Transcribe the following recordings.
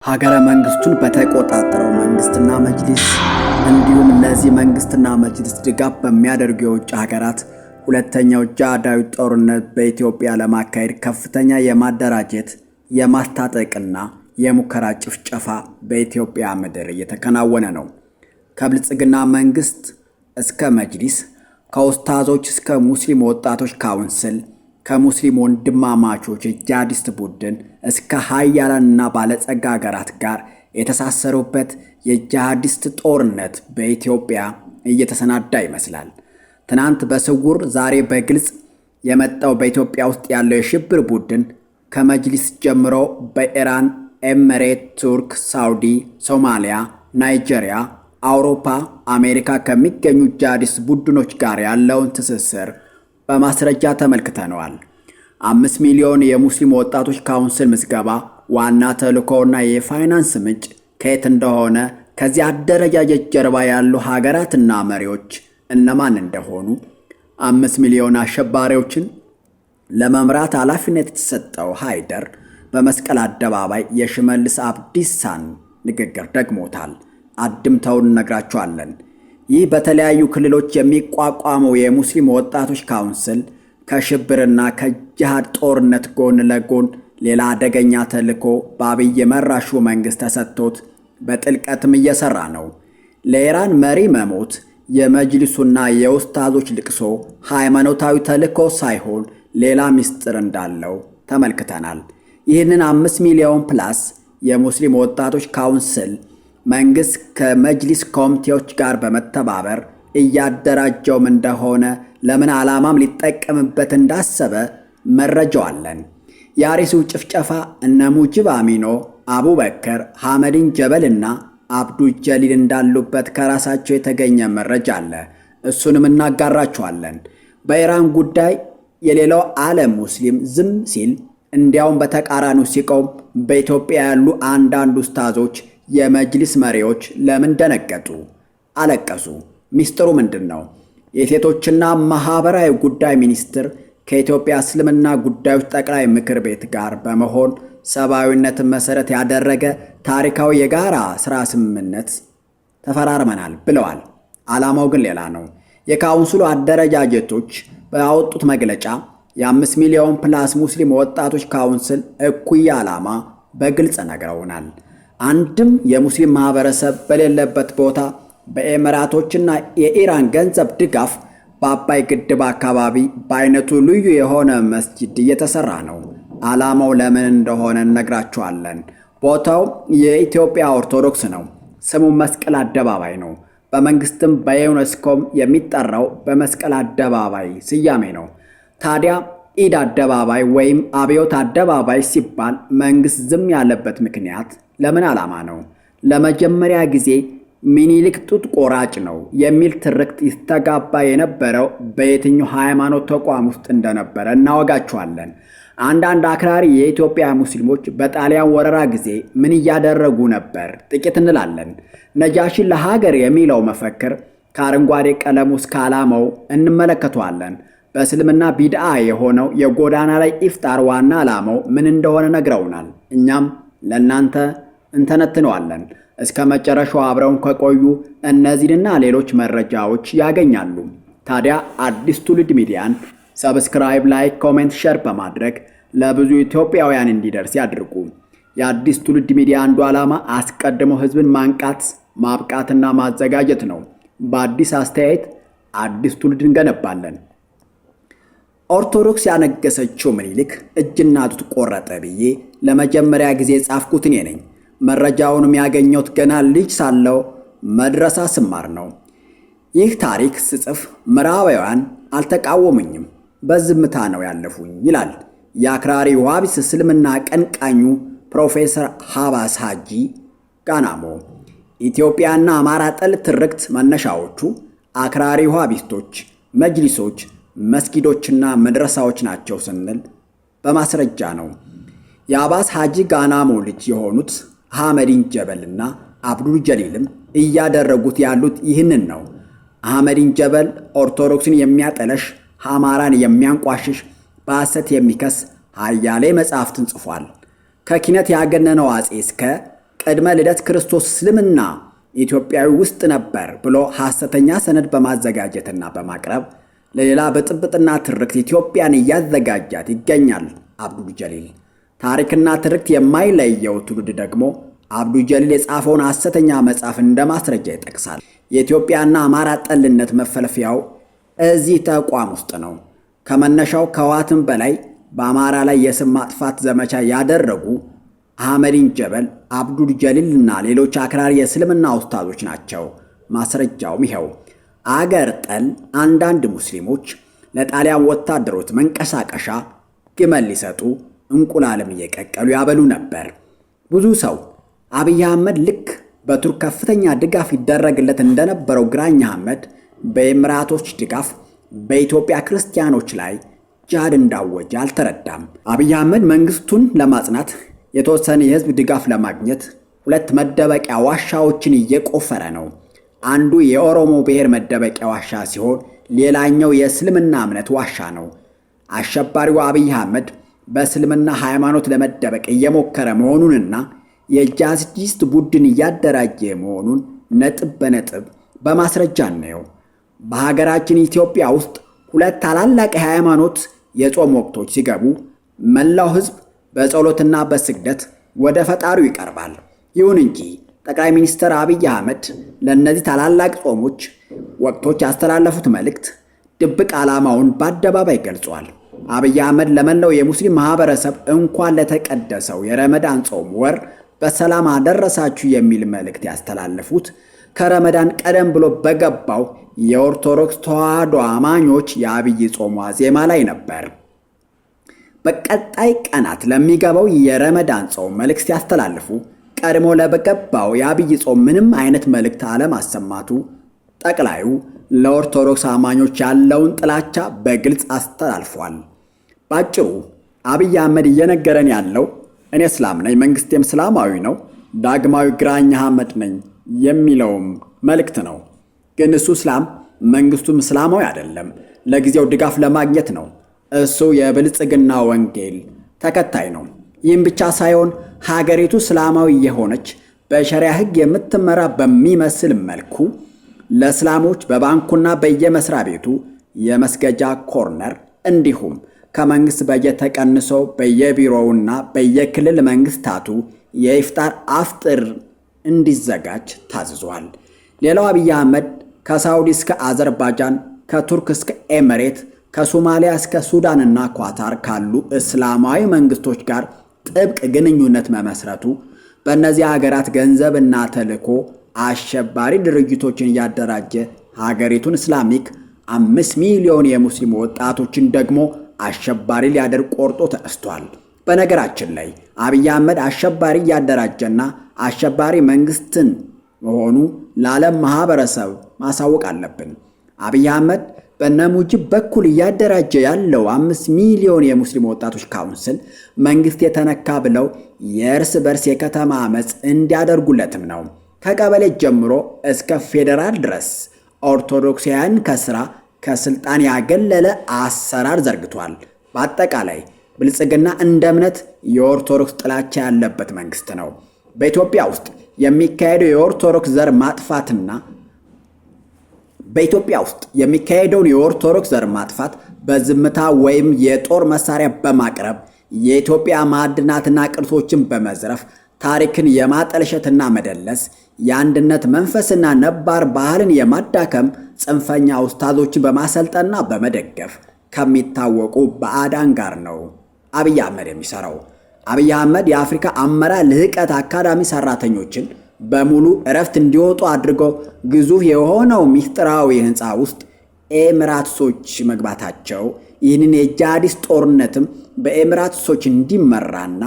ሀገረ መንግስቱን በተቆጣጠረው መንግስትና መጅሊስ እንዲሁም ለዚህ መንግስትና መጅሊስ ድጋፍ በሚያደርጉ የውጭ ሀገራት ሁለተኛው ጂሃዳዊ ጦርነት በኢትዮጵያ ለማካሄድ ከፍተኛ የማደራጀት የማስታጠቅና የሙከራ ጭፍጨፋ በኢትዮጵያ ምድር እየተከናወነ ነው። ከብልጽግና መንግስት እስከ መጅሊስ፣ ከኡስታዞች እስከ ሙስሊም ወጣቶች ካውንስል፣ ከሙስሊም ወንድማማቾች ጂሃዲስት ቡድን እስከ ሀያላንና ባለጸጋ ሀገራት ጋር የተሳሰሩበት የጂሃዲስት ጦርነት በኢትዮጵያ እየተሰናዳ ይመስላል። ትናንት በስውር ዛሬ በግልጽ የመጣው በኢትዮጵያ ውስጥ ያለው የሽብር ቡድን ከመጅሊስ ጀምሮ በኢራን፣ ኤምሬት፣ ቱርክ፣ ሳውዲ፣ ሶማሊያ፣ ናይጄሪያ፣ አውሮፓ፣ አሜሪካ ከሚገኙ ጂሃዲስት ቡድኖች ጋር ያለውን ትስስር በማስረጃ ተመልክተነዋል። 5 ሚሊዮን የሙስሊም ወጣቶች ካውንስል ምዝገባ ዋና ተልእኮውና የፋይናንስ ምንጭ ከየት እንደሆነ፣ ከዚህ አደረጃጀት ጀርባ ያሉ ሀገራትና መሪዎች እነማን እንደሆኑ፣ 5 ሚሊዮን አሸባሪዎችን ለመምራት ኃላፊነት የተሰጠው ሃይደር በመስቀል አደባባይ የሽመልስ አብዲሳን ንግግር ደግሞታል። አድምተውን እነግራችኋለን። ይህ በተለያዩ ክልሎች የሚቋቋመው የሙስሊም ወጣቶች ካውንስል ከሽብርና ከጂሃድ ጦርነት ጎን ለጎን ሌላ አደገኛ ተልዕኮ በአብይ መራሹ መንግስት ተሰጥቶት በጥልቀትም እየሰራ ነው። ለኢራን መሪ መሞት የመጅሊሱና የኡስታዞች ልቅሶ ሃይማኖታዊ ተልዕኮ ሳይሆን ሌላ ምስጢር እንዳለው ተመልክተናል። ይህንን 5 ሚሊዮን ፕላስ የሙስሊም ወጣቶች ካውንስል መንግስት ከመጅሊስ ኮሚቴዎች ጋር በመተባበር እያደራጀውም እንደሆነ ለምን ዓላማም ሊጠቀምበት እንዳሰበ መረጃው አለን። የአርሲው ጭፍጨፋ እነ ሙጂብ አሚኖ፣ አቡበከር፣ ሐመዲን ጀበልና አብዱ ጀሊል እንዳሉበት ከራሳቸው የተገኘ መረጃ አለ። እሱንም እናጋራችኋለን። በኢራን ጉዳይ የሌላው ዓለም ሙስሊም ዝም ሲል እንዲያውም በተቃራኒው ሲቆም በኢትዮጵያ ያሉ አንዳንድ ኡስታዞች የመጅሊስ መሪዎች ለምን ደነገጡ? አለቀሱ? ሚስጥሩ ምንድነው? የሴቶችና ማህበራዊ ጉዳይ ሚኒስቴር ከኢትዮጵያ እስልምና ጉዳዮች ጠቅላይ ምክር ቤት ጋር በመሆን ሰብአዊነትን መሰረት ያደረገ ታሪካዊ የጋራ ስራ ስምምነት ተፈራርመናል ብለዋል። ዓላማው ግን ሌላ ነው። የካውንስሉ አደረጃጀቶች ባወጡት መግለጫ የ5 ሚሊዮን ፕላስ ሙስሊም ወጣቶች ካውንስል እኩይ ዓላማ በግልጽ ነግረውናል። አንድም የሙስሊም ማህበረሰብ በሌለበት ቦታ በኤሚራቶችና የኢራን ገንዘብ ድጋፍ በአባይ ግድብ አካባቢ በአይነቱ ልዩ የሆነ መስጂድ እየተሰራ ነው። ዓላማው ለምን እንደሆነ እነግራችኋለን። ቦታው የኢትዮጵያ ኦርቶዶክስ ነው። ስሙ መስቀል አደባባይ ነው። በመንግስትም በዩኔስኮም የሚጠራው በመስቀል አደባባይ ስያሜ ነው። ታዲያ ኢድ አደባባይ ወይም አብዮት አደባባይ ሲባል መንግስት ዝም ያለበት ምክንያት ለምን ዓላማ ነው? ለመጀመሪያ ጊዜ ሚኒሊክ ጡት ቆራጭ ነው የሚል ትርክት ይስተጋባ የነበረው በየትኛው ሃይማኖት ተቋም ውስጥ እንደነበረ እናወጋችኋለን። አንዳንድ አክራሪ የኢትዮጵያ ሙስሊሞች በጣሊያን ወረራ ጊዜ ምን እያደረጉ ነበር ጥቂት እንላለን። ነጃሺን ለሀገር የሚለው መፈክር ከአረንጓዴ ቀለም እስከ ዓላማው እንመለከተዋለን። በእስልምና ቢድዓ የሆነው የጎዳና ላይ ኢፍጣር ዋና ዓላማው ምን እንደሆነ ነግረውናል። እኛም ለእናንተ እንተነትነዋለን። እስከ መጨረሻው አብረውን ከቆዩ እነዚህንና ሌሎች መረጃዎች ያገኛሉ። ታዲያ አዲስ ትውልድ ሚዲያን ሰብስክራይብ፣ ላይክ፣ ኮሜንት፣ ሼር በማድረግ ለብዙ ኢትዮጵያውያን እንዲደርስ ያድርጉ። የአዲስ ትውልድ ሚዲያ አንዱ ዓላማ አስቀድሞ ህዝብን ማንቃት፣ ማብቃትና ማዘጋጀት ነው። በአዲስ አስተያየት አዲስ ትውልድ እንገነባለን። ኦርቶዶክስ ያነገሰችው ምኒልክ እጅና ጡት ቆረጠ ብዬ ለመጀመሪያ ጊዜ ጻፍኩት እኔ ነኝ። መረጃውንም ያገኘሁት ገና ልጅ ሳለው መድረሳ ስማር ነው። ይህ ታሪክ ስጽፍ ምዕራባውያን አልተቃወሙኝም፣ በዝምታ ነው ያለፉኝ ይላል የአክራሪ ዋሃቢስ እስልምና ቀንቃኙ ፕሮፌሰር ሀባስ ሀጂ ጋናሞ። ኢትዮጵያና አማራ ጠል ትርክት መነሻዎቹ አክራሪ ዋሃቢስቶች፣ መጅሊሶች፣ መስጊዶችና መድረሳዎች ናቸው ስንል በማስረጃ ነው። የአባስ ሀጂ ጋናሞ ልጅ የሆኑት ሐመዲን ጀበልና አብዱል ጀሊልም እያደረጉት ያሉት ይህንን ነው። ሐመዲን ጀበል ኦርቶዶክስን የሚያጠለሽ፣ አማራን የሚያንቋሽሽ፣ በሐሰት የሚከስ ሀያሌ መጻሕፍትን ጽፏል። ከኪነት ያገነነው አጼ እስከ ቅድመ ልደት ክርስቶስ እስልምና ኢትዮጵያዊ ውስጥ ነበር ብሎ ሐሰተኛ ሰነድ በማዘጋጀትና በማቅረብ ለሌላ ብጥብጥና ትርክት ኢትዮጵያን እያዘጋጃት ይገኛል አብዱል ጀሊል። ታሪክና ትርክት የማይለየው ትውልድ ደግሞ አብዱል ጀሊል የጻፈውን ሐሰተኛ መጽሐፍ እንደ ማስረጃ ይጠቅሳል። የኢትዮጵያና አማራ ጠልነት መፈልፈያው እዚህ ተቋም ውስጥ ነው። ከመነሻው ከህወሓትም በላይ በአማራ ላይ የስም ማጥፋት ዘመቻ ያደረጉ አህመዲን ጀበል፣ አብዱል ጀሊልና ሌሎች አክራሪ የእስልምና ኡስታዞች ናቸው። ማስረጃውም ይኸው። አገር ጠል አንዳንድ ሙስሊሞች ለጣሊያን ወታደሮች መንቀሳቀሻ ግመል ሊሰጡ እንቁላልም እየቀቀሉ ያበሉ ነበር። ብዙ ሰው አብይ አህመድ ልክ በቱርክ ከፍተኛ ድጋፍ ይደረግለት እንደነበረው ግራኝ አህመድ በኤምራቶች ድጋፍ በኢትዮጵያ ክርስቲያኖች ላይ ጂሃድ እንዳወጀ አልተረዳም። አብይ አህመድ መንግስቱን ለማጽናት የተወሰነ የህዝብ ድጋፍ ለማግኘት 2 መደበቂያ ዋሻዎችን እየቆፈረ ነው። አንዱ የኦሮሞ ብሔር መደበቂያ ዋሻ ሲሆን ሌላኛው የእስልምና እምነት ዋሻ ነው። አሸባሪው አብይ አህመድ በእስልምና ሃይማኖት ለመደበቅ እየሞከረ መሆኑንና የጂሃዲስት ቡድን እያደራጀ መሆኑን ነጥብ በነጥብ በማስረጃ ነው። በሀገራችን ኢትዮጵያ ውስጥ 2 ታላላቅ የሃይማኖት የጾም ወቅቶች ሲገቡ መላው ህዝብ በጸሎትና በስግደት ወደ ፈጣሪው ይቀርባል። ይሁን እንጂ ጠቅላይ ሚኒስትር አብይ አህመድ ለእነዚህ ታላላቅ ጾሞች ወቅቶች ያስተላለፉት መልእክት ድብቅ ዓላማውን በአደባባይ ገልጿል። አብይ አህመድ ለመላው የሙስሊም ማህበረሰብ እንኳን ለተቀደሰው የረመዳን ጾም ወር በሰላም አደረሳችሁ የሚል መልእክት ያስተላለፉት ከረመዳን ቀደም ብሎ በገባው የኦርቶዶክስ ተዋህዶ አማኞች የአብይ ጾም ዋዜማ ላይ ነበር። በቀጣይ ቀናት ለሚገባው የረመዳን ጾም መልእክት ሲያስተላልፉ ቀድሞ ለበገባው የአብይ ጾም ምንም አይነት መልእክት አለማሰማቱ ጠቅላዩ ለኦርቶዶክስ አማኞች ያለውን ጥላቻ በግልጽ አስተላልፏል። ባጭሩ አብይ አህመድ እየነገረን ያለው እኔ እስላም ነኝ፣ መንግስቴም እስላማዊ ነው፣ ዳግማዊ ግራኝ አህመድ ነኝ የሚለውም መልእክት ነው። ግን እሱ እስላም መንግስቱም እስላማዊ አይደለም፣ ለጊዜው ድጋፍ ለማግኘት ነው። እሱ የብልጽግና ወንጌል ተከታይ ነው። ይህም ብቻ ሳይሆን ሀገሪቱ እስላማዊ የሆነች በሸሪያ ህግ የምትመራ በሚመስል መልኩ ለእስላሞች በባንኩና በየመስሪያ ቤቱ የመስገጃ ኮርነር እንዲሁም ከመንግስት በጀት ተቀንሶ በየቢሮውና በየክልል መንግስታቱ የኢፍጣር አፍጥር እንዲዘጋጅ ታዝዟል። ሌላው አብይ አህመድ ከሳውዲ እስከ አዘርባይጃን፣ ከቱርክ እስከ ኤምሬት፣ ከሶማሊያ እስከ ሱዳንና ኳታር ካሉ እስላማዊ መንግስቶች ጋር ጥብቅ ግንኙነት መመስረቱ በእነዚህ ሀገራት ገንዘብና ተልዕኮ አሸባሪ ድርጅቶችን እያደራጀ ሀገሪቱን እስላሚክ 5 ሚሊዮን የሙስሊም ወጣቶችን ደግሞ አሸባሪ ሊያደርግ ቆርጦ ተነስቷል። በነገራችን ላይ አብይ አህመድ አሸባሪ እያደራጀና አሸባሪ መንግስትን መሆኑ ለዓለም ማህበረሰብ ማሳወቅ አለብን። አብይ አህመድ በነሙጅብ በኩል እያደራጀ ያለው 5 ሚሊዮን የሙስሊም ወጣቶች ካውንስል መንግስት የተነካ ብለው የእርስ በርስ የከተማ አመፅ እንዲያደርጉለትም ነው። ከቀበሌ ጀምሮ እስከ ፌዴራል ድረስ ኦርቶዶክሳውያን ከስልጣን ያገለለ አሰራር ዘርግቷል። በአጠቃላይ ብልጽግና እንደ እምነት የኦርቶዶክስ ጥላቻ ያለበት መንግስት ነው። በኢትዮጵያ ውስጥ የሚካሄደው የኦርቶዶክስ ዘር ማጥፋትና የኦርቶዶክስ ዘር ማጥፋት በዝምታ ወይም የጦር መሳሪያ በማቅረብ የኢትዮጵያ ማዕድናትና ቅርሶችን በመዝረፍ ታሪክን የማጠልሸትና መደለስ፣ የአንድነት መንፈስና ነባር ባህልን የማዳከም ጽንፈኛ ኡስታዞችን በማሰልጠና በመደገፍ ከሚታወቁ ባዕዳን ጋር ነው አብይ አህመድ የሚሰራው። አብይ አህመድ የአፍሪካ አመራር ልህቀት አካዳሚ ሰራተኞችን በሙሉ እረፍት እንዲወጡ አድርጎ ግዙፍ የሆነው ሚስጥራዊ ህንፃ ውስጥ ኤምራትሶች መግባታቸው ይህንን የጂሃዲስት ጦርነትም በኤምራትሶች እንዲመራና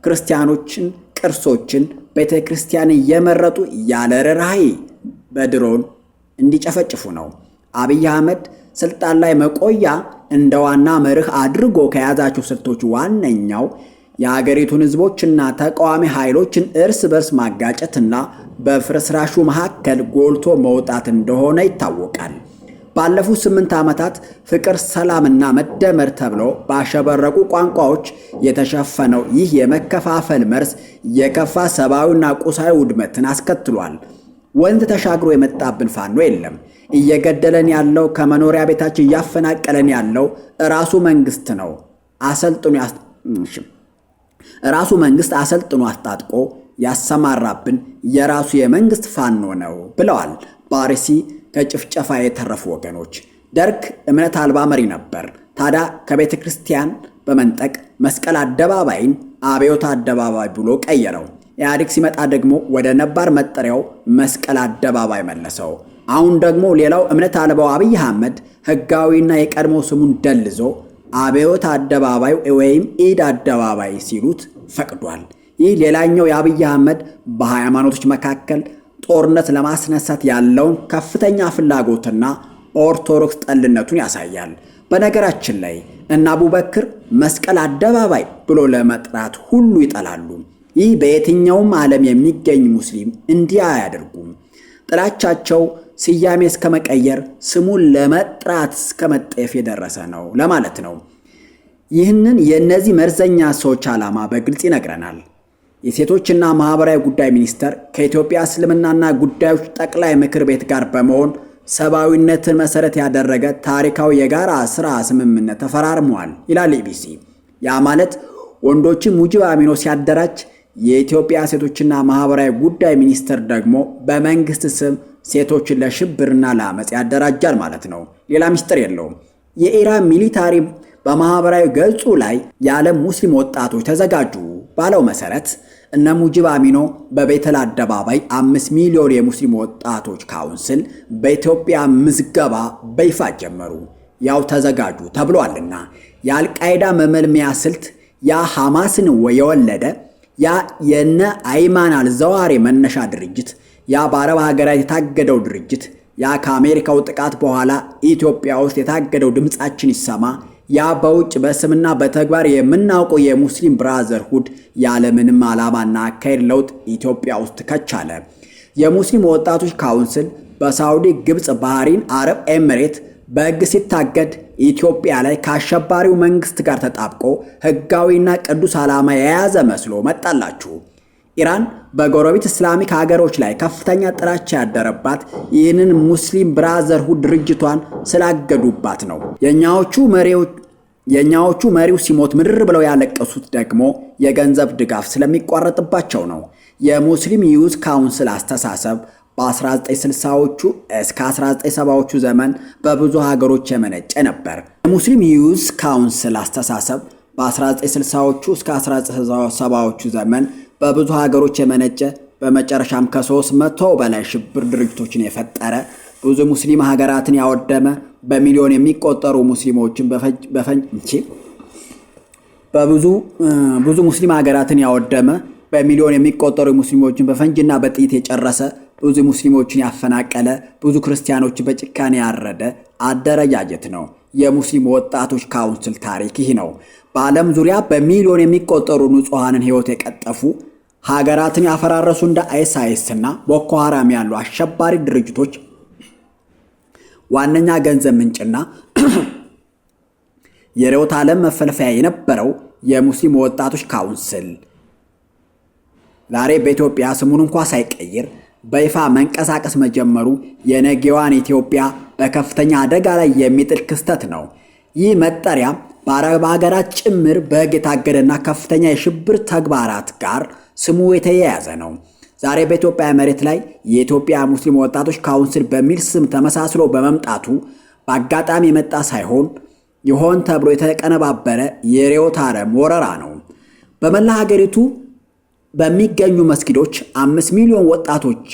ክርስቲያኖችን፣ ቅርሶችን፣ ቤተክርስቲያን እየመረጡ ያለ ርህራሄ በድሮን እንዲጨፈጭፉ ነው። አብይ አህመድ ስልጣን ላይ መቆያ እንደ ዋና መርህ አድርጎ ከያዛቸው ስልቶች ዋነኛው የሀገሪቱን ህዝቦችና ተቃዋሚ ኃይሎችን እርስ በርስ ማጋጨትና በፍርስራሹ መካከል ጎልቶ መውጣት እንደሆነ ይታወቃል። ባለፉት 8 ዓመታት ፍቅር፣ ሰላምና መደመር ተብሎ ባሸበረቁ ቋንቋዎች የተሸፈነው ይህ የመከፋፈል መርዝ የከፋ ሰብአዊና ቁሳዊ ውድመትን አስከትሏል። ወንዝ ተሻግሮ የመጣብን ፋኖ የለም። እየገደለን ያለው ከመኖሪያ ቤታችን እያፈናቀለን ያለው ራሱ መንግስት ነው። ራሱ መንግስት አሰልጥኖ አስታጥቆ ያሰማራብን የራሱ የመንግስት ፋኖ ነው ብለዋል በአርሲ ከጭፍጨፋ የተረፉ ወገኖች። ደርግ እምነት አልባ መሪ ነበር። ታዲያ ከቤተ ክርስቲያን በመንጠቅ መስቀል አደባባይን አብዮት አደባባይ ብሎ ቀየረው። ኢህአዴግ ሲመጣ ደግሞ ወደ ነባር መጠሪያው መስቀል አደባባይ መለሰው። አሁን ደግሞ ሌላው እምነት አልባው አብይ አህመድ ህጋዊና የቀድሞ ስሙን ደልዞ አብዮት አደባባይ ወይም ኢድ አደባባይ ሲሉት ፈቅዷል። ይህ ሌላኛው የአብይ አህመድ በሃይማኖቶች መካከል ጦርነት ለማስነሳት ያለውን ከፍተኛ ፍላጎትና ኦርቶዶክስ ጠልነቱን ያሳያል። በነገራችን ላይ እነ አቡበክር መስቀል አደባባይ ብሎ ለመጥራት ሁሉ ይጠላሉ። ይህ በየትኛውም ዓለም የሚገኝ ሙስሊም እንዲህ አያደርጉም። ጥላቻቸው ስያሜ እስከ መቀየር ስሙን ለመጥራት እስከ መጠየፍ የደረሰ ነው ለማለት ነው። ይህንን የእነዚህ መርዘኛ ሰዎች ዓላማ በግልጽ ይነግረናል። የሴቶችና ማህበራዊ ጉዳይ ሚኒስቴር ከኢትዮጵያ እስልምናና ጉዳዮች ጠቅላይ ምክር ቤት ጋር በመሆን ሰብአዊነትን መሰረት ያደረገ ታሪካዊ የጋራ ስራ ስምምነት ተፈራርመዋል ይላል ኢቢሲ። ያ ማለት ወንዶችን ሙጂብ አሚኖ ሲያደራጅ የኢትዮጵያ ሴቶችና ማህበራዊ ጉዳይ ሚኒስቴር ደግሞ በመንግስት ስም ሴቶችን ለሽብርና ለአመጽ ያደራጃል ማለት ነው። ሌላ ሚስጥር የለውም። የኢራን ሚሊታሪ በማህበራዊ ገጹ ላይ የዓለም ሙስሊም ወጣቶች ተዘጋጁ ባለው መሰረት እነ ሙጂብ አሚኖ በቤተል አደባባይ 5 ሚሊዮን የሙስሊም ወጣቶች ካውንስል በኢትዮጵያ ምዝገባ በይፋ ጀመሩ። ያው ተዘጋጁ ተብሏልና የአልቃይዳ መመልመያ ስልት ያ ሐማስን የወለደ ያ የነ አይማን አልዘዋሪ መነሻ ድርጅት ያ በአረብ ሀገራት የታገደው ድርጅት ያ ከአሜሪካው ጥቃት በኋላ ኢትዮጵያ ውስጥ የታገደው ድምጻችን ይሰማ ያ በውጭ በስምና በተግባር የምናውቀው የሙስሊም ብራዘርሁድ ያለምንም ዓላማና አካሄድ ለውጥ ኢትዮጵያ ውስጥ ከቻለ። የሙስሊም ወጣቶች ካውንስል በሳውዲ፣ ግብጽ፣ ባህሪን፣ አረብ ኤሚሬት በሕግ ሲታገድ ኢትዮጵያ ላይ ከአሸባሪው መንግስት ጋር ተጣብቆ ህጋዊና ቅዱስ ዓላማ የያዘ መስሎ መጣላችሁ። ኢራን በጎረቤት እስላሚክ ሀገሮች ላይ ከፍተኛ ጥላቻ ያደረባት ይህንን ሙስሊም ብራዘርሁድ ድርጅቷን ስላገዱባት ነው። የኛዎቹ መሪው ሲሞት ምድር ብለው ያለቀሱት ደግሞ የገንዘብ ድጋፍ ስለሚቋረጥባቸው ነው። የሙስሊም ዩዝ ካውንስል አስተሳሰብ በ1960ዎቹ እስከ 1970ዎቹ ዘመን በብዙ ሀገሮች የመነጨ ነበር። የሙስሊም ዩዝ ካውንስል አስተሳሰብ በ1960ዎቹ እስከ 1970ዎቹ ዘመን በብዙ ሀገሮች የመነጨ በመጨረሻም ከ300 በላይ ሽብር ድርጅቶችን የፈጠረ ብዙ ሙስሊም ሀገራትን ያወደመ በሚሊዮን የሚቆጠሩ ሙስሊሞችን ብዙ ሙስሊም ሀገራትን ያወደመ በሚሊዮን የሚቆጠሩ ሙስሊሞችን በፈንጅና በጥይት የጨረሰ ብዙ ሙስሊሞችን ያፈናቀለ ብዙ ክርስቲያኖችን በጭካኔ ያረደ አደረጃጀት ነው። የሙስሊም ወጣቶች ካውንስል ታሪክ ይህ ነው። በዓለም ዙሪያ በሚሊዮን የሚቆጠሩ ንጹሃንን ህይወት የቀጠፉ ሀገራትን ያፈራረሱ እንደ አይኤስ እና ቦኮ ሃራም ያሉ አሸባሪ ድርጅቶች ዋነኛ ገንዘብ ምንጭና የርዕዮተ ዓለም መፈልፈያ የነበረው የሙስሊም ወጣቶች ካውንስል ዛሬ በኢትዮጵያ ስሙን እንኳን ሳይቀይር በይፋ መንቀሳቀስ መጀመሩ የነገዋን ኢትዮጵያ በከፍተኛ አደጋ ላይ የሚጥል ክስተት ነው። ይህ መጠሪያ በአረብ ሀገራት ጭምር በሕግ የታገደና ከፍተኛ የሽብር ተግባራት ጋር ስሙ የተያያዘ ነው። ዛሬ በኢትዮጵያ መሬት ላይ የኢትዮጵያ ሙስሊም ወጣቶች ካውንስል በሚል ስም ተመሳስሎ በመምጣቱ በአጋጣሚ የመጣ ሳይሆን ይሆን ተብሎ የተቀነባበረ የርዕዮተ ዓለም ወረራ ነው። በመላ ሀገሪቱ በሚገኙ መስጊዶች 5 ሚሊዮን ወጣቶች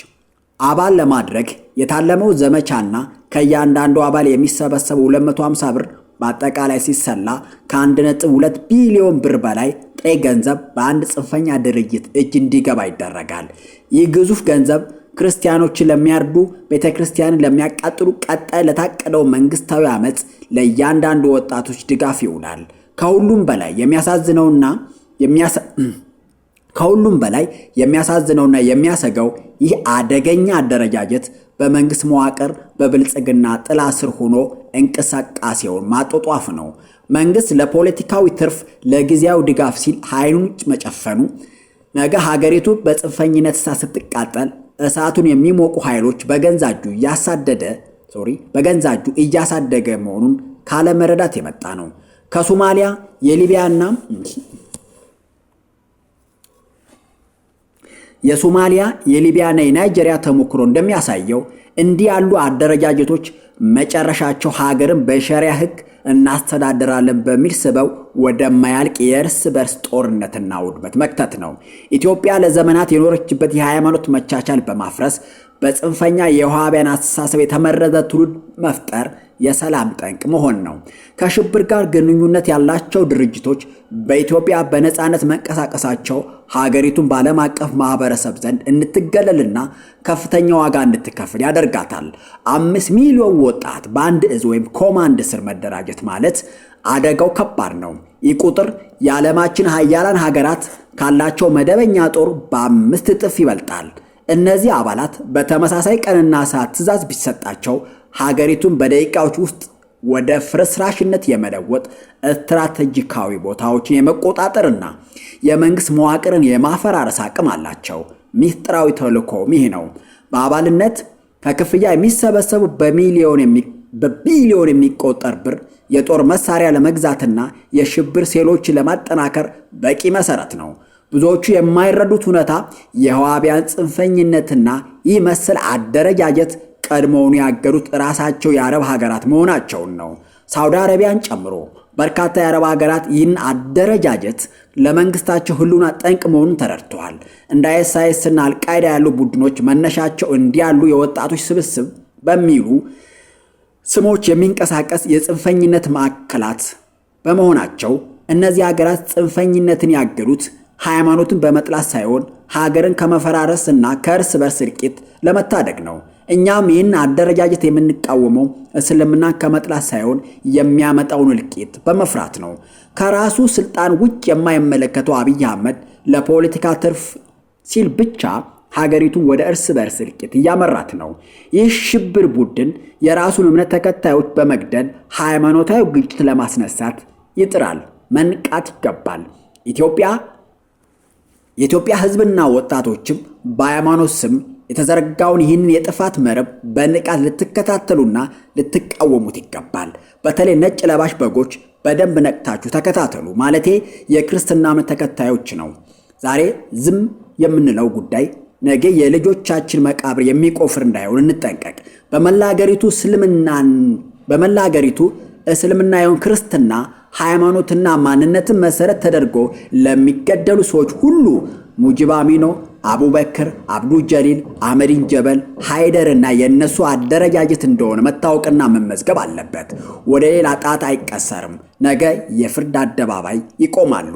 አባል ለማድረግ የታለመው ዘመቻና ከእያንዳንዱ አባል የሚሰበሰበው 250 ብር በአጠቃላይ ሲሰላ ከ1.2 ቢሊዮን ብር በላይ ጥሬ ገንዘብ በአንድ ጽንፈኛ ድርጅት እጅ እንዲገባ ይደረጋል። ይህ ግዙፍ ገንዘብ ክርስቲያኖችን ለሚያርዱ፣ ቤተክርስቲያንን ለሚያቃጥሉ፣ ቀጣይ ለታቀደው መንግስታዊ አመጽ ለእያንዳንዱ ወጣቶች ድጋፍ ይውላል። ከሁሉም በላይ የሚያሳዝነውና የሚያሰጋው ይህ አደገኛ አደረጃጀት በመንግስት መዋቅር በብልጽግና ጥላ ስር ሆኖ እንቅስቃሴውን ማጧጧፍ ነው። መንግስት ለፖለቲካዊ ትርፍ ለጊዜያዊ ድጋፍ ሲል ኃይሉን መጨፈኑ ነገ ሀገሪቱ በጽንፈኝነት እሳት ስትቃጠል እሳቱን የሚሞቁ ኃይሎች በገዛ እጁ እያሳደገ መሆኑን ካለመረዳት የመጣ ነው። ከሶማሊያ የሊቢያና የናይጄሪያ ተሞክሮ እንደሚያሳየው እንዲህ ያሉ አደረጃጀቶች መጨረሻቸው ሀገርን በሸሪያ ሕግ እናስተዳድራለን በሚል ስበው ወደማያልቅ የእርስ በርስ ጦርነትና ውድመት መክተት ነው። ኢትዮጵያ ለዘመናት የኖረችበት የሃይማኖት መቻቻል በማፍረስ በጽንፈኛ የውሃቢያን አስተሳሰብ የተመረዘ ትውልድ መፍጠር የሰላም ጠንቅ መሆን ነው። ከሽብር ጋር ግንኙነት ያላቸው ድርጅቶች በኢትዮጵያ በነፃነት መንቀሳቀሳቸው ሀገሪቱን በዓለም አቀፍ ማህበረሰብ ዘንድ እንድትገለልና ከፍተኛ ዋጋ እንድትከፍል ያደርጋታል። 5 ሚሊዮን ወጣት በአንድ እዝ ወይም ኮማንድ ስር መደራጀት ማለት አደጋው ከባድ ነው። ይህ ቁጥር የዓለማችን ሀያላን ሀገራት ካላቸው መደበኛ ጦር በ5 እጥፍ ይበልጣል። እነዚህ አባላት በተመሳሳይ ቀንና ሰዓት ትዕዛዝ ቢሰጣቸው ሀገሪቱን በደቂቃዎች ውስጥ ወደ ፍርስራሽነት የመለወጥ ስትራቴጂካዊ ቦታዎችን የመቆጣጠርና የመንግስት መዋቅርን የማፈራረስ አቅም አላቸው። ሚስጥራዊ ተልዕኮም ይህ ነው። በአባልነት ከክፍያ የሚሰበሰቡ በቢሊዮን የሚቆጠር ብር የጦር መሳሪያ ለመግዛትና የሽብር ሴሎችን ለማጠናከር በቂ መሰረት ነው። ብዙዎቹ የማይረዱት እውነታ የውሃቢያን ጽንፈኝነትና ይህ መሰል አደረጃጀት ቀድሞውን ያገዱት ራሳቸው የአረብ ሀገራት መሆናቸውን ነው። ሳውዲ አረቢያን ጨምሮ በርካታ የአረብ ሀገራት ይህን አደረጃጀት ለመንግስታቸው ህልውና ጠንቅ መሆኑን ተረድተዋል። እንደ አይኤስአይኤስና አልቃይዳ ያሉ ቡድኖች መነሻቸው እንዲያሉ የወጣቶች ስብስብ በሚሉ ስሞች የሚንቀሳቀስ የጽንፈኝነት ማዕከላት በመሆናቸው እነዚህ ሀገራት ጽንፈኝነትን ያገዱት ሃይማኖትን በመጥላት ሳይሆን ሀገርን ከመፈራረስና ከእርስ በርስ እልቂት ለመታደግ ነው። እኛም ይህን አደረጃጀት የምንቃወመው እስልምና ከመጥላት ሳይሆን የሚያመጣውን እልቂት በመፍራት ነው። ከራሱ ስልጣን ውጭ የማይመለከተው አብይ አህመድ ለፖለቲካ ትርፍ ሲል ብቻ ሀገሪቱን ወደ እርስ በርስ እልቂት እያመራት ነው። ይህ ሽብር ቡድን የራሱን እምነት ተከታዮች በመግደል ሃይማኖታዊ ግጭት ለማስነሳት ይጥራል። መንቃት ይገባል። የኢትዮጵያ ህዝብና ወጣቶችም በሃይማኖት ስም የተዘረጋውን ይህንን የጥፋት መረብ በንቃት ልትከታተሉና ልትቃወሙት ይገባል። በተለይ ነጭ ለባሽ በጎች በደንብ ነቅታችሁ ተከታተሉ። ማለቴ የክርስትና እምነት ተከታዮች ነው። ዛሬ ዝም የምንለው ጉዳይ ነገ የልጆቻችን መቃብር የሚቆፍር እንዳይሆን እንጠንቀቅ። በመላ ሀገሪቱ እስልምና ይሁን ክርስትና ሃይማኖትና ማንነትን መሰረት ተደርጎ ለሚገደሉ ሰዎች ሁሉ ሙጂብ አሚኖ፣ አቡበክር፣ አብዱል ጀሊል፣ አህመዲን ጀበል፣ ሃይደርና የነሱ አደረጃጀት እንደሆነ መታወቅና መመዝገብ አለበት። ወደ ሌላ ጣት አይቀሰርም። ነገ የፍርድ አደባባይ ይቆማሉ።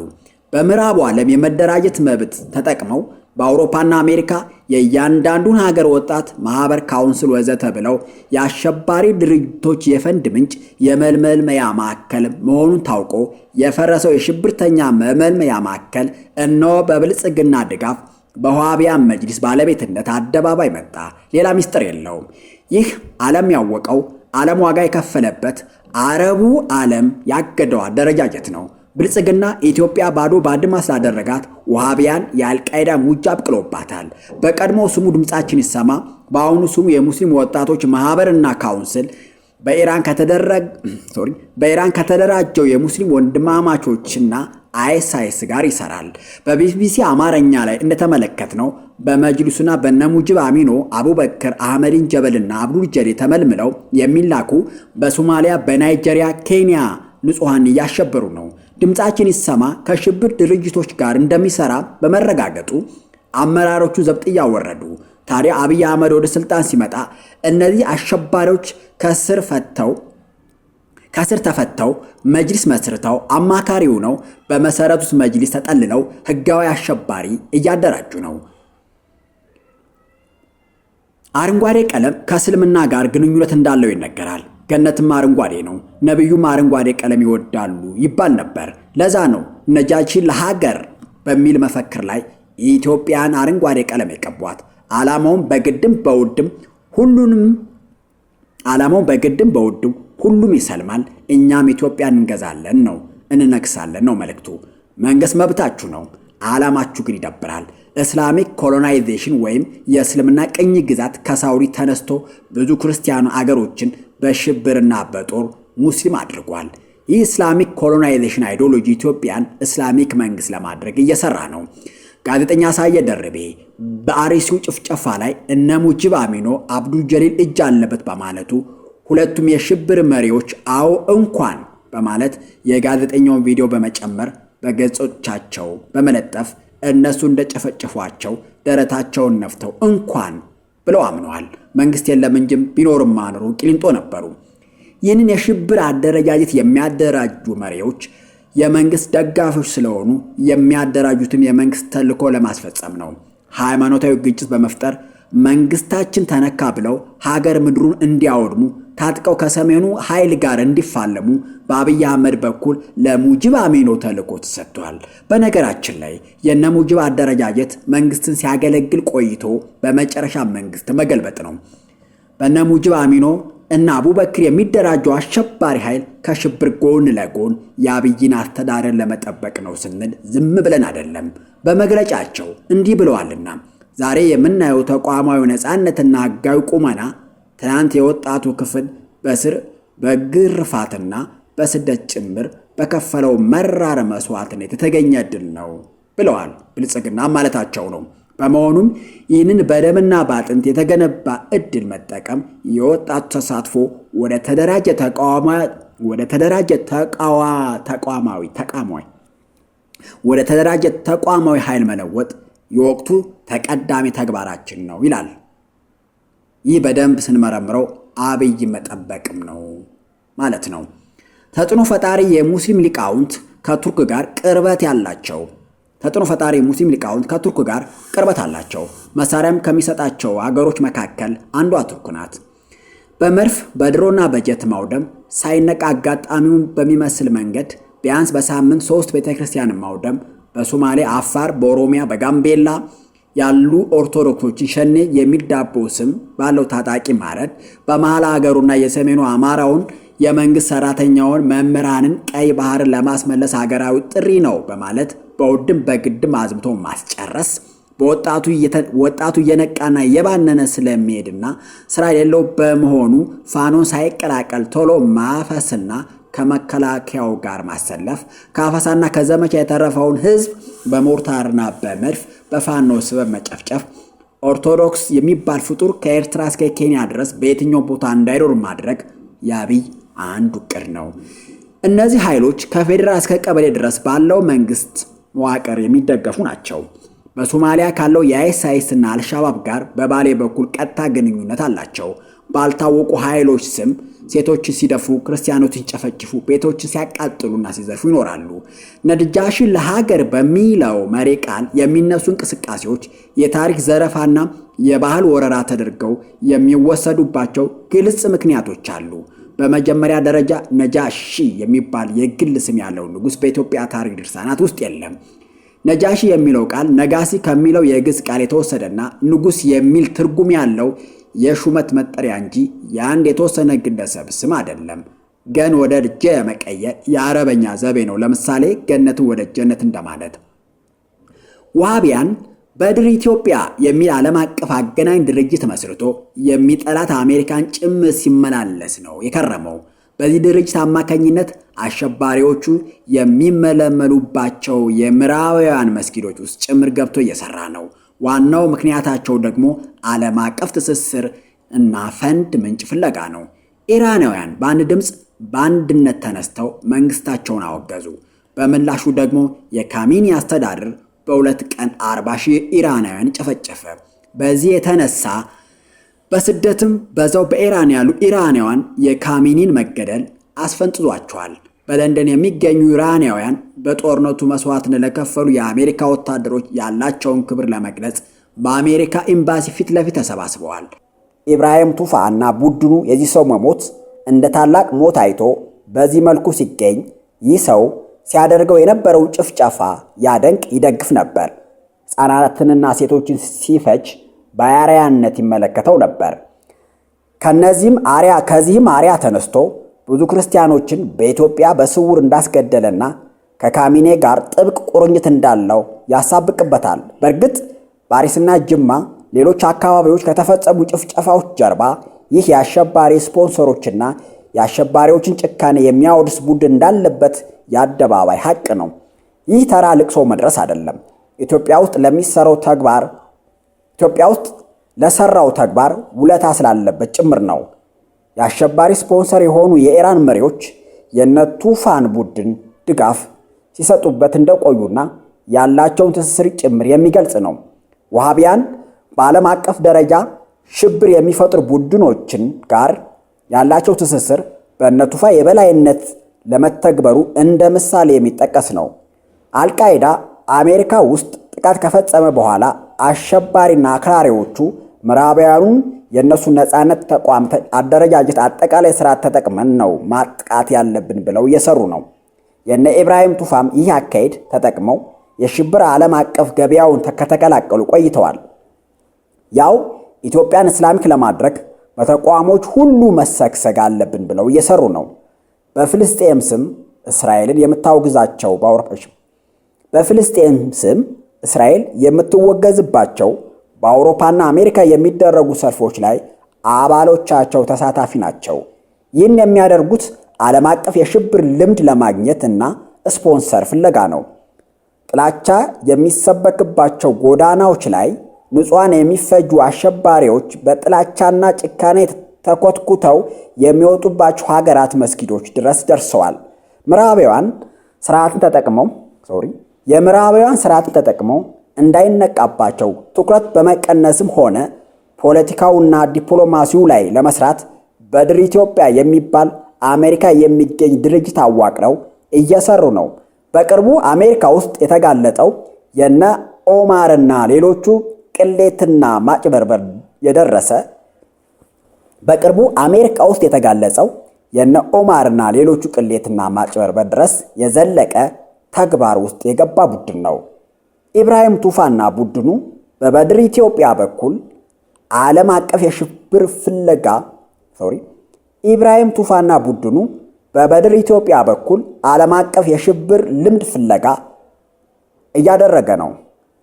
በምዕራቡ ዓለም የመደራጀት መብት ተጠቅመው በአውሮፓና አሜሪካ የእያንዳንዱን ሀገር ወጣት ማህበር፣ ካውንስል ወዘተ ብለው የአሸባሪ ድርጅቶች የፈንድ ምንጭ የመልመልመያ ማዕከል መሆኑን ታውቆ የፈረሰው የሽብርተኛ መመልመያ ማዕከል እነሆ በብልጽግና ድጋፍ በውሃቢያን መጅሊስ ባለቤትነት አደባባይ መጣ። ሌላ ሚስጥር የለውም። ይህ ዓለም ያወቀው፣ ዓለም ዋጋ የከፈለበት፣ አረቡ ዓለም ያገደው አደረጃጀት ነው። ብልጽግና ኢትዮጵያ ባዶ ባድማ ስላደረጋት ውሃቢያን የአልቃይዳ ሙጃ አብቅሎባታል። በቀድሞ ስሙ ድምጻችን ይሰማ፣ በአሁኑ ስሙ የሙስሊም ወጣቶች ማህበርና ካውንስል በኢራን ከተደራጀው የሙስሊም ወንድማማቾችና አይኤስአይኤስ ጋር ይሰራል። በቢቢሲ አማርኛ ላይ እንደተመለከትነው በመጅሊሱና በነሙጂብ አሚኖ፣ አቡበክር፣ አህመዲን ጀበልና አብዱል ጀሊል ተመልምለው የሚላኩ በሶማሊያ፣ በናይጄሪያ፣ ኬንያ ንጹሃን እያሸበሩ ነው። ድምጻችን ይሰማ ከሽብር ድርጅቶች ጋር እንደሚሰራ በመረጋገጡ አመራሮቹ ዘብጥያ ወረዱ። ታዲያ አብይ አህመድ ወደ ስልጣን ሲመጣ እነዚህ አሸባሪዎች ከስር ተፈተው መጅሊስ መስርተው አማካሪው ነው በመሰረቱት መጅሊስ ተጠልለው ህጋዊ አሸባሪ እያደራጁ ነው። አረንጓዴ ቀለም ከእስልምና ጋር ግንኙነት እንዳለው ይነገራል። ገነትም አረንጓዴ ነው፣ ነብዩም አረንጓዴ ቀለም ይወዳሉ ይባል ነበር። ለዛ ነው ነጃሺ ለሀገር በሚል መፈክር ላይ ኢትዮጵያን አረንጓዴ ቀለም የቀቧት። ዓላማውም በግድም በውድም ሁሉንም ዓላማው በግድም በውድም ሁሉም ይሰልማል፣ እኛም ኢትዮጵያን እንገዛለን ነው፣ እንነግሳለን ነው መልእክቱ። መንግስት መብታችሁ ነው፣ ዓላማችሁ ግን ይደብራል። እስላሚክ ኮሎናይዜሽን ወይም የእስልምና ቅኝ ግዛት ከሳውዲ ተነስቶ ብዙ ክርስቲያኑ አገሮችን በሽብርና በጦር ሙስሊም አድርጓል። ይህ ኢስላሚክ ኮሎናይዜሽን አይዲዮሎጂ ኢትዮጵያን እስላሚክ መንግስት ለማድረግ እየሰራ ነው። ጋዜጠኛ ሳየ ደርቤ በአርሲው ጭፍጨፋ ላይ እነ ሙጂብ አሚኖ አብዱል ጀሊል እጅ አለበት በማለቱ ሁለቱም የሽብር መሪዎች አዎ እንኳን በማለት የጋዜጠኛውን ቪዲዮ በመጨመር በገጾቻቸው በመለጠፍ እነሱ እንደጨፈጨፏቸው ደረታቸውን ነፍተው እንኳን ብለው አምነዋል። መንግስት የለም እንጂም ቢኖርማ ኖሮ ቂሊንጦ ነበሩ። ይህንን የሽብር አደረጃጀት የሚያደራጁ መሪዎች የመንግስት ደጋፊዎች ስለሆኑ የሚያደራጁትም የመንግስት ተልዕኮ ለማስፈጸም ነው። ሃይማኖታዊ ግጭት በመፍጠር መንግስታችን ተነካ ብለው ሀገር ምድሩን እንዲያወድሙ ታጥቀው ከሰሜኑ ኃይል ጋር እንዲፋለሙ በአብይ አህመድ በኩል ለሙጂብ አሚኖ ተልዕኮ ተሰጥቷል። በነገራችን ላይ የነ ሙጂብ አደረጃጀት መንግስትን ሲያገለግል ቆይቶ በመጨረሻ መንግስት መገልበጥ ነው። በነ ሙጂብ አሚኖ እና አቡበክር የሚደራጀው አሸባሪ ኃይል ከሽብር ጎን ለጎን የአብይን አስተዳደር ለመጠበቅ ነው ስንል ዝም ብለን አይደለም። በመግለጫቸው እንዲህ ብለዋልና ዛሬ የምናየው ተቋማዊ ነፃነትና ህጋዊ ቁመና ትናንት የወጣቱ ክፍል በስር በግርፋትና በስደት ጭምር በከፈለው መራር መስዋዕትነት የተገኘ ድል ነው ብለዋል። ብልጽግና ማለታቸው ነው። በመሆኑም ይህንን በደምና ባጥንት የተገነባ እድል መጠቀም የወጣቱ ተሳትፎ ወደ ተደራጀ ተቋማዊ ኃይል መለወጥ የወቅቱ ተቀዳሚ ተግባራችን ነው ይላል። ይህ በደንብ ስንመረምረው አብይ መጠበቅም ነው ማለት ነው። ተጽዕኖ ፈጣሪ የሙስሊም ሊቃውንት ከቱርክ ጋር ቅርበት አላቸው። መሳሪያም ከሚሰጣቸው አገሮች መካከል አንዷ ቱርክ ናት። በመድፍ በድሮና በጀት ማውደም ሳይነቃ አጋጣሚውን በሚመስል መንገድ ቢያንስ በሳምንት 3 ቤተክርስቲያን ማውደም፣ በሶማሌ፣ አፋር፣ በኦሮሚያ፣ በጋምቤላ ያሉ ኦርቶዶክሶችን ሸኔ የሚዳቦ ስም ባለው ታጣቂ ማረድ፣ በመሃል ሀገሩና የሰሜኑ አማራውን የመንግስት ሰራተኛውን መምህራንን ቀይ ባህርን ለማስመለስ ሀገራዊ ጥሪ ነው በማለት በውድም በግድም አዝምቶ ማስጨረስ፣ ወጣቱ እየነቃና እየባነነ ስለሚሄድና ስራ የሌለው በመሆኑ ፋኖን ሳይቀላቀል ቶሎ ማፈስና ከመከላከያው ጋር ማሰለፍ፣ ከአፈሳና ከዘመቻ የተረፈውን ህዝብ በሞርታርና በመድፍ በፋኖ ስበብ መጨፍጨፍ፣ ኦርቶዶክስ የሚባል ፍጡር ከኤርትራ እስከ ኬንያ ድረስ በየትኛው ቦታ እንዳይኖር ማድረግ የአብይ አንዱ ዕቅድ ነው። እነዚህ ኃይሎች ከፌዴራል እስከ ቀበሌ ድረስ ባለው መንግስት መዋቅር የሚደገፉ ናቸው። በሶማሊያ ካለው የአይኤስአይስና አልሻባብ ጋር በባሌ በኩል ቀጥታ ግንኙነት አላቸው። ባልታወቁ ኃይሎች ስም ሴቶችን ሲደፍሩ፣ ክርስቲያኖችን ሲጨፈጭፉ፣ ቤቶችን ሲያቃጥሉና ሲዘርፉ ይኖራሉ። ነጃሺ ለሀገር በሚለው መሪ ቃል የሚነሱ እንቅስቃሴዎች የታሪክ ዘረፋና የባህል ወረራ ተደርገው የሚወሰዱባቸው ግልጽ ምክንያቶች አሉ። በመጀመሪያ ደረጃ ነጃሺ የሚባል የግል ስም ያለው ንጉሥ በኢትዮጵያ ታሪክ ድርሳናት ውስጥ የለም። ነጃሺ የሚለው ቃል ነጋሲ ከሚለው የግዕዝ ቃል የተወሰደና ንጉሥ የሚል ትርጉም ያለው የሹመት መጠሪያ እንጂ የአንድ የተወሰነ ግለሰብ ስም አይደለም። ገን ወደ ጀ መቀየር የአረበኛ ዘቤ ነው። ለምሳሌ ገነትን ወደ ጀነት እንደማለት። ዋሃቢያን በድር ኢትዮጵያ የሚል ዓለም አቀፍ አገናኝ ድርጅት መስርቶ የሚጠላት አሜሪካን ጭምር ሲመላለስ ነው የከረመው። በዚህ ድርጅት አማካኝነት አሸባሪዎቹ የሚመለመሉባቸው የምዕራባውያን መስጊዶች ውስጥ ጭምር ገብቶ እየሰራ ነው። ዋናው ምክንያታቸው ደግሞ ዓለም አቀፍ ትስስር እና ፈንድ ምንጭ ፍለጋ ነው። ኢራናውያን በአንድ ድምፅ በአንድነት ተነስተው መንግስታቸውን አወገዙ። በምላሹ ደግሞ የካሚኒ አስተዳደር በ2 ቀን 40,000 ኢራናውያን ጨፈጨፈ። በዚህ የተነሳ በስደትም በዛው በኢራን ያሉ ኢራናውያን የካሚኒን መገደል አስፈንጥዟቸዋል። በለንደን የሚገኙ ኢራናውያን በጦርነቱ መስዋዕትን ለከፈሉ የአሜሪካ ወታደሮች ያላቸውን ክብር ለመግለጽ በአሜሪካ ኤምባሲ ፊት ለፊት ተሰባስበዋል። ኢብራሂም ቱፋ እና ቡድኑ የዚህ ሰው መሞት እንደ ታላቅ ሞት አይቶ በዚህ መልኩ ሲገኝ ይህ ሰው ሲያደርገው የነበረው ጭፍጨፋ ያደንቅ ይደግፍ ነበር። ሕፃናትንና ሴቶችን ሲፈጅ በአርአያነት ይመለከተው ነበር። ከዚህም አርያ ተነስቶ ብዙ ክርስቲያኖችን በኢትዮጵያ በስውር እንዳስገደለና ከካሚኔ ጋር ጥብቅ ቁርኝት እንዳለው ያሳብቅበታል። በእርግጥ በአርሲና ጅማ ሌሎች አካባቢዎች ከተፈጸሙ ጭፍጨፋዎች ጀርባ ይህ የአሸባሪ ስፖንሰሮችና የአሸባሪዎችን ጭካኔ የሚያወድስ ቡድን እንዳለበት የአደባባይ ሐቅ ነው። ይህ ተራ ልቅሶ መድረስ አይደለም። ኢትዮጵያ ውስጥ ለሰራው ተግባር ውለታ ስላለበት ጭምር ነው። የአሸባሪ ስፖንሰር የሆኑ የኢራን መሪዎች የነቱፋን ቡድን ድጋፍ ሲሰጡበት እንደቆዩና ያላቸውን ትስስር ጭምር የሚገልጽ ነው። ወሃቢያን በዓለም አቀፍ ደረጃ ሽብር የሚፈጥሩ ቡድኖችን ጋር ያላቸው ትስስር በነቱፋ የበላይነት ለመተግበሩ እንደ ምሳሌ የሚጠቀስ ነው። አልቃይዳ አሜሪካ ውስጥ ጥቃት ከፈጸመ በኋላ አሸባሪና አክራሪዎቹ ምዕራባውያኑን የእነሱ ነፃነት ተቋም አደረጃጀት አጠቃላይ ስርዓት ተጠቅመን ነው ማጥቃት ያለብን ብለው እየሰሩ ነው። የነ ኢብራሂም ቱፋም ይህ አካሄድ ተጠቅመው የሽብር ዓለም አቀፍ ገበያውን ከተቀላቀሉ ቆይተዋል። ያው ኢትዮጵያን እስላሚክ ለማድረግ በተቋሞች ሁሉ መሰግሰግ አለብን ብለው እየሰሩ ነው። በፍልስጤም ስም እስራኤልን የምታወግዛቸው በፍልስጤም ስም እስራኤል የምትወገዝባቸው በአውሮፓና አሜሪካ የሚደረጉ ሰልፎች ላይ አባሎቻቸው ተሳታፊ ናቸው። ይህን የሚያደርጉት ዓለም አቀፍ የሽብር ልምድ ለማግኘት እና ስፖንሰር ፍለጋ ነው። ጥላቻ የሚሰበክባቸው ጎዳናዎች ላይ ንጹሃን የሚፈጁ አሸባሪዎች በጥላቻና ጭካኔ ተኮትኩተው የሚወጡባቸው ሀገራት መስጊዶች ድረስ ደርሰዋል። የምዕራባውያን ስርዓትን ተጠቅመው እንዳይነቃባቸው ትኩረት በመቀነስም ሆነ ፖለቲካውና ዲፕሎማሲው ላይ ለመስራት በድር ኢትዮጵያ የሚባል አሜሪካ የሚገኝ ድርጅት አዋቅረው እየሰሩ ነው። በቅርቡ አሜሪካ ውስጥ የተጋለጠው የነ ኦማርና ሌሎቹ ቅሌትና ማጭበርበር ድረስ የዘለቀ ተግባር ውስጥ የገባ ቡድን ነው። ኢብራሂም ቱፋና ቡድኑ በበድር ኢትዮጵያ በኩል ዓለም አቀፍ የሽብር ልምድ ፍለጋ እያደረገ ነው።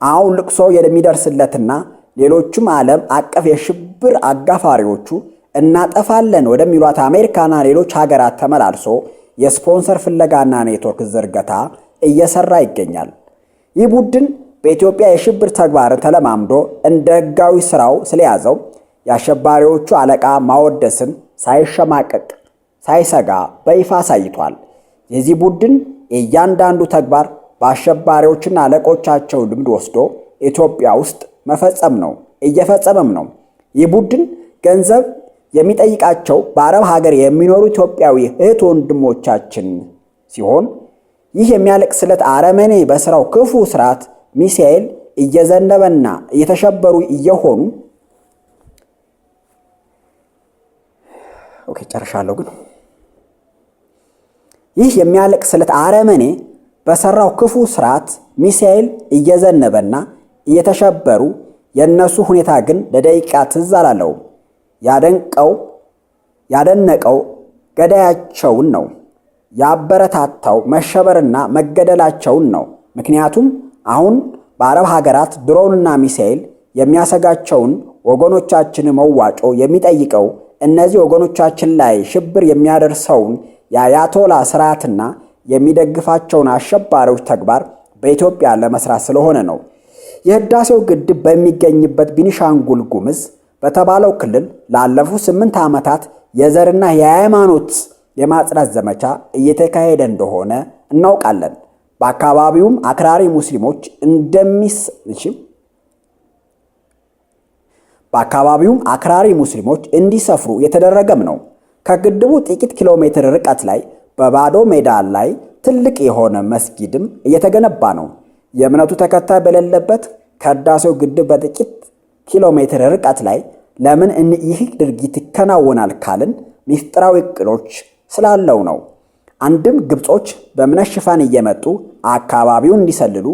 አሁን ልቅሶ የሚደርስለትና ሌሎችም ዓለም አቀፍ የሽብር አጋፋሪዎቹ እናጠፋለን ወደሚሏት አሜሪካና ሌሎች ሀገራት ተመላልሶ የስፖንሰር ፍለጋና ኔትወርክ ዝርጋታ እየሰራ ይገኛል። ይህ ቡድን በኢትዮጵያ የሽብር ተግባርን ተለማምዶ እንደ ሕጋዊ ስራው ስለያዘው የአሸባሪዎቹ አለቃ ማወደስን ሳይሸማቀቅ ሳይሰጋ በይፋ አሳይቷል። የዚህ ቡድን እያንዳንዱ ተግባር በአሸባሪዎችና አለቆቻቸው ልምድ ወስዶ ኢትዮጵያ ውስጥ እየፈጸመም ነው። ይህ ቡድን ገንዘብ የሚጠይቃቸው በአረብ ሀገር የሚኖሩ ኢትዮጵያዊ እህት ወንድሞቻችን ሲሆን ይህ የሚያለቅስለት አረመኔ በስራው ክፉ ስርዓት ሚሳኤል እየዘነበና እየተሸበሩ እየሆኑ ይህ የሚያለቅስለት አረመኔ በሰራው ክፉ ስርዓት ሚሳኤል እየዘነበና እየተሸበሩ የነሱ ሁኔታ ግን ለደቂቃ ትዝ አላለውም። ያደነቀው ገዳያቸውን ነው። ያበረታታው መሸበርና መገደላቸውን ነው። ምክንያቱም አሁን በአረብ ሀገራት ድሮንና ሚሳኤል የሚያሰጋቸውን ወገኖቻችን መዋጮ የሚጠይቀው እነዚህ ወገኖቻችን ላይ ሽብር የሚያደርሰውን የአያቶላ ስርዓትና የሚደግፋቸውን አሸባሪዎች ተግባር በኢትዮጵያ ለመስራት ስለሆነ ነው። የህዳሴው ግድብ በሚገኝበት ቤኒሻንጉል ጉሙዝ በተባለው ክልል ላለፉት 8 ዓመታት የዘርና የሃይማኖት የማጽዳት ዘመቻ እየተካሄደ እንደሆነ እናውቃለን። በአካባቢውም አክራሪ ሙስሊሞች እንዲሰፍሩ የተደረገም ነው። ከግድቡ ጥቂት ኪሎ ሜትር ርቀት ላይ በባዶ ሜዳ ላይ ትልቅ የሆነ መስጊድም እየተገነባ ነው። የእምነቱ ተከታይ በሌለበት ከህዳሴው ግድብ በጥቂት ኪሎ ሜትር ርቀት ላይ ለምን ይህ ድርጊት ይከናወናል ካልን ሚስጥራዊ እቅዶች ስላለው ነው። አንድም ግብጾች በእምነት ሽፋን እየመጡ አካባቢውን እንዲሰልሉ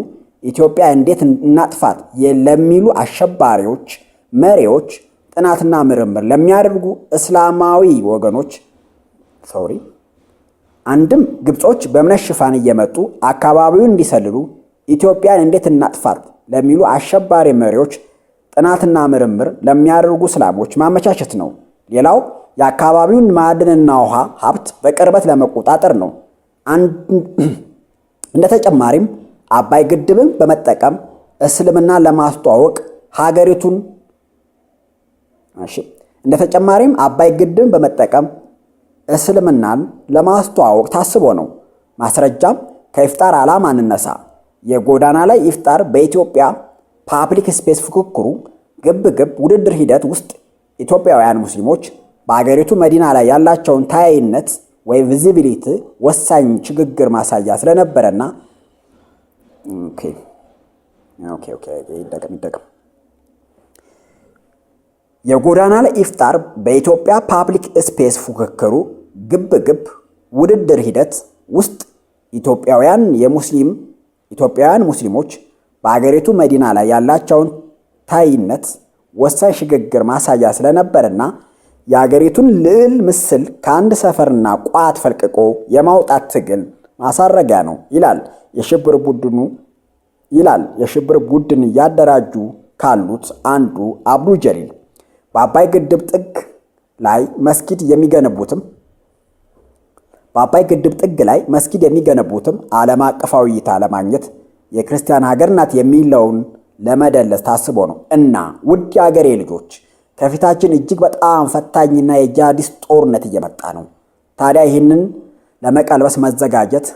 ኢትዮጵያ እንዴት እናጥፋት ለሚሉ አሸባሪዎች መሪዎች ጥናትና ምርምር ለሚያደርጉ እስላማዊ ወገኖች አንድም ግብጾች በእምነት ሽፋን እየመጡ አካባቢውን እንዲሰልሉ ኢትዮጵያን እንዴት እናጥፋት ለሚሉ አሸባሪ መሪዎች ጥናትና ምርምር ለሚያደርጉ እስላሞች ማመቻቸት ነው። ሌላው የአካባቢውን ማዕድንና ውሃ ሀብት በቅርበት ለመቆጣጠር ነው። እንደተጨማሪም አባይ ግድብን በመጠቀም እስልምና ለማስተዋወቅ ሀገሪቱን እስልምናን ለማስተዋወቅ ታስቦ ነው። ማስረጃም ከኢፍጣር ዓላማ እንነሳ። የጎዳና ላይ ኢፍጣር በኢትዮጵያ ፓብሊክ ስፔስ ፉክክሩ ግብግብ ውድድር ሂደት ውስጥ ኢትዮጵያውያን ሙስሊሞች በአገሪቱ መዲና ላይ ያላቸውን ታያይነት ወይ ቪዚቢሊቲ ወሳኝ ሽግግር ማሳያ ስለነበረና የጎዳና ላይ ኢፍጣር በኢትዮጵያ ፓብሊክ ስፔስ ፉክክሩ ግብግብ ውድድር ሂደት ውስጥ ኢትዮጵያውያን ሙስሊሞች በአገሪቱ መዲና ላይ ያላቸውን ታይነት ወሳኝ ሽግግር ማሳያ ስለነበርና የአገሪቱን ልዕል ምስል ከአንድ ሰፈርና ቋት ፈልቅቆ የማውጣት ትግል ማሳረጊያ ነው ይላል የሽብር ቡድን እያደራጁ ካሉት አንዱ አብዱ ጀሊል። በአባይ ግድብ ጥግ ላይ መስጊድ የሚገነቡትም ዓለም አቀፋዊ እይታ ለማግኘት የክርስቲያን ሀገር ናት የሚለውን ለመደለስ ታስቦ ነው። እና ውድ የአገሬ ልጆች ከፊታችን እጅግ በጣም ፈታኝና የጂሃዲስት ጦርነት እየመጣ ነው። ታዲያ ይህንን ለመቀልበስ መዘጋጀት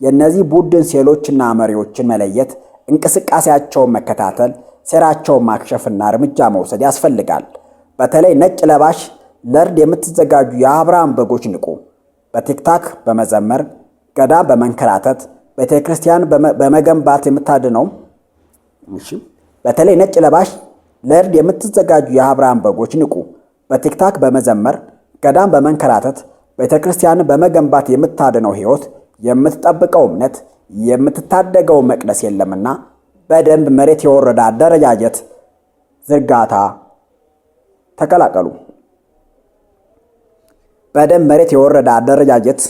የነዚህ ቡድን ሴሎችና መሪዎችን መለየት፣ እንቅስቃሴያቸውን መከታተል፣ ሴራቸውን ማክሸፍና እርምጃ መውሰድ ያስፈልጋል። በተለይ ነጭ ለባሽ ለእርድ የምትዘጋጁ የአብርሃም በጎች ንቁ። በቲክታክ በመዘመር ገዳም በመንከራተት ቤተክርስቲያን በመገንባት የምታድነው በተለይ ነጭ ለባሽ ለእርድ የምትዘጋጁ የአብርሃም በጎች ንቁ። በቲክታክ በመዘመር ገዳም በመንከራተት ቤተክርስቲያንን በመገንባት የምታድነው ሕይወት፣ የምትጠብቀው እምነት፣ የምትታደገው መቅደስ የለምና በደንብ መሬት የወረደ አደረጃጀት ዝርጋታ ተቀላቀሉ። በደንብ መሬት የወረደ አደረጃጀት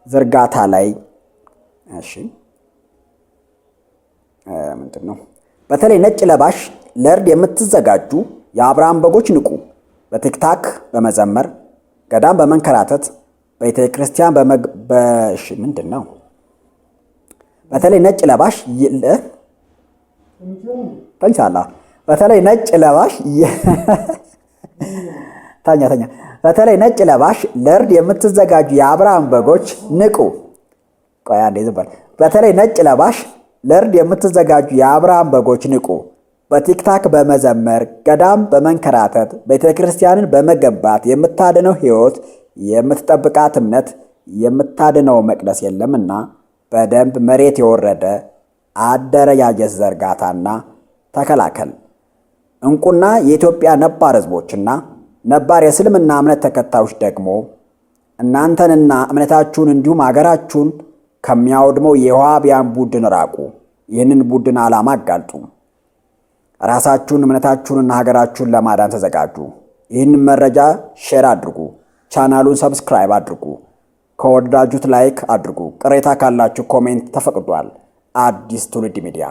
ዝርጋታ ላይ በተለይ ነጭ ለባሽ ለእርድ የምትዘጋጁ የአብርሃም በጎች ንቁ። በቲክታክ በመዘመር ገዳም በመንከራተት ቤተክርስቲያን በተለይ ነጭ ለባሽ በተለይ ነጭ ለባሽ ለእርድ የምትዘጋጁ የአብርሃም በጎች ንቁ። በተለይ ነጭ ለባሽ ለእርድ የምትዘጋጁ የአብርሃም በጎች ንቁ። በቲክታክ በመዘመር ገዳም በመንከራተት ቤተክርስቲያንን በመገንባት የምታድነው ሕይወት፣ የምትጠብቃት እምነት፣ የምታድነው መቅደስ የለምና በደንብ መሬት የወረደ አደረጃጀት ዘርጋታና ተከላከል። እንቁና የኢትዮጵያ ነባር ሕዝቦችና ነባር የእስልምና እምነት ተከታዮች ደግሞ እናንተንና እምነታችሁን እንዲሁም አገራችሁን ከሚያወድመው የዋሃቢያን ቡድን ራቁ። ይህንን ቡድን ዓላማ አጋልጡ። ራሳችሁን እምነታችሁንና ሀገራችሁን ለማዳን ተዘጋጁ። ይህንን መረጃ ሼር አድርጉ። ቻናሉን ሰብስክራይብ አድርጉ። ከወደዳችሁት ላይክ አድርጉ። ቅሬታ ካላችሁ ኮሜንት ተፈቅዷል። አዲስ ትውልድ ሚዲያ